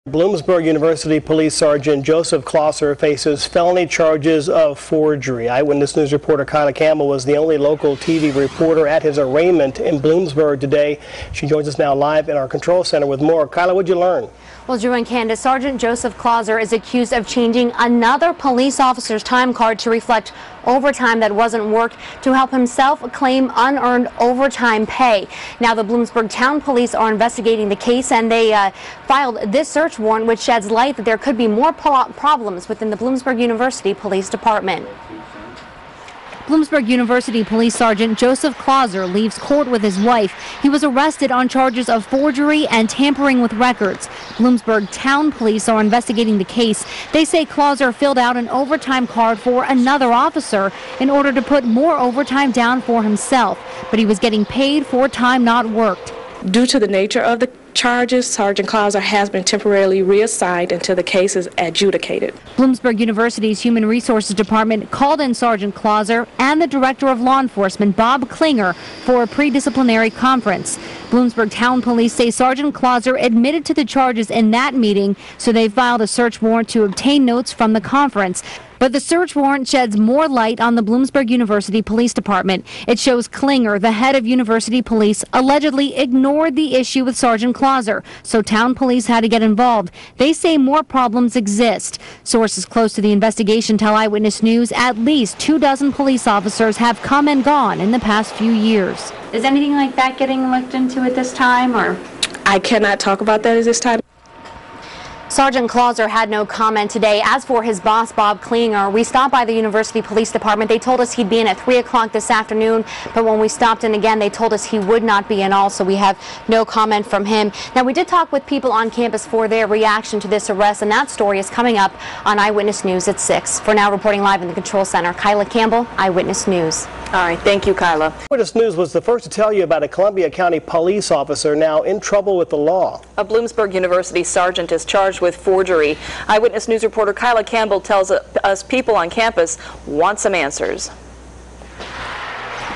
Bloomsburg University Police Sergeant Joseph Closser faces felony charges of forgery. Eyewitness News reporter Kyla Campbell was the only local TV reporter at his arraignment in Bloomsburg today. She joins us now live in our control center with more. Kyla, what'd you learn? Well, Drew and Candace, Sergeant Joseph Closser is accused of changing another police officer's time card to reflect overtime that wasn't worked to help himself claim unearned overtime pay. Now, the Bloomsburg Town Police are investigating the case, and they filed this search warrant, which sheds light that there could be more problems within the Bloomsburg University Police Department. Bloomsburg University Police Sergeant Joseph Closser leaves court with his wife. He was arrested on charges of forgery and tampering with records. Bloomsburg Town Police are investigating the case. They say Closser filled out an overtime card for another officer in order to put more overtime down for himself, but he was getting paid for time not worked. Due to the nature of the charges, Sergeant Closser has been temporarily reassigned until the case is adjudicated. Bloomsburg University's Human Resources Department called in Sergeant Closser and the Director of Law Enforcement, Bob Klinger, for a pre-disciplinary conference. Bloomsburg Town Police say Sergeant Closser admitted to the charges in that meeting, so they filed a search warrant to obtain notes from the conference. But the search warrant sheds more light on the Bloomsburg University Police Department. It shows Klinger, the head of University Police, allegedly ignored the issue with Sergeant Closser, so town police had to get involved. They say more problems exist. Sources close to the investigation tell Eyewitness News at least 24 police officers have come and gone in the past few years. Is anything like that getting looked into at this time, or? I cannot talk about that at this time. Sergeant Closser had no comment today. As for his boss, Bob Klinger, we stopped by the University Police Department. They told us he'd be in at 3 o'clock this afternoon, but when we stopped in again, they told us he would not be in also. We have no comment from him. Now, we did talk with people on campus for their reaction to this arrest, and that story is coming up on Eyewitness News at 6. For now, reporting live in the Control Center, Kyla Campbell, Eyewitness News. All right, thank you, Kyla. Eyewitness News was the first to tell you about a Columbia County police officer now in trouble with the law. A Bloomsburg University sergeant is charged with forgery. Eyewitness News reporter Kyla Campbell tells us people on campus want some answers.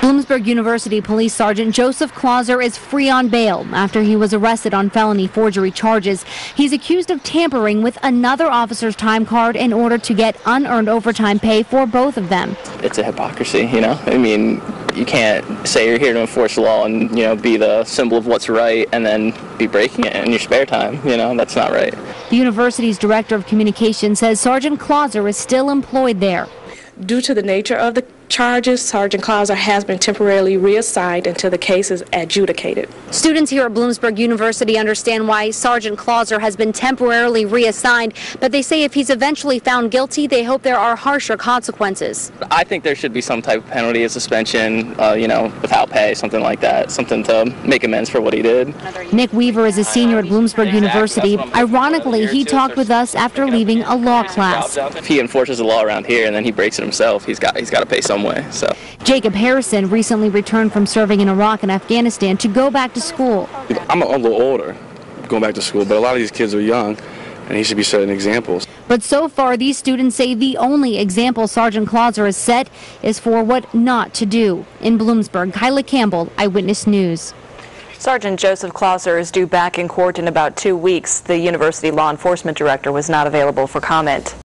Bloomsburg University Police Sergeant Joseph Closser is free on bail after he was arrested on felony forgery charges. He's accused of tampering with another officer's time card in order to get unearned overtime pay for both of them. It's a hypocrisy, you know? I mean, you can't say you're here to enforce the law and, you know, be the symbol of what's right and then be breaking it in your spare time. You know, that's not right. The university's director of communications says Sergeant Closser is still employed there. Due to the nature of the charges, Sergeant Closser has been temporarily reassigned until the case is adjudicated. Students here at Bloomsburg University understand why Sergeant Closser has been temporarily reassigned, but they say if he's eventually found guilty, they hope there are harsher consequences. I think there should be some type of penalty, a suspension, you know, without pay, something like that, something to make amends for what he did. Nick Weaver is a senior at Bloomsburg University. Ironically, he talked with us after leaving a law class. If he enforces the law around here and then he breaks it himself, he's got to pay some way. So. Jacob Harrison recently returned from serving in Iraq and Afghanistan to go back to school. I'm a little older going back to school, but a lot of these kids are young, and he should be setting examples. But so far, these students say the only example Sergeant Closser has set is for what not to do. In Bloomsburg, Kyla Campbell, Eyewitness News. Sergeant Joseph Closser is due back in court in about 2 weeks. The university law enforcement director was not available for comment.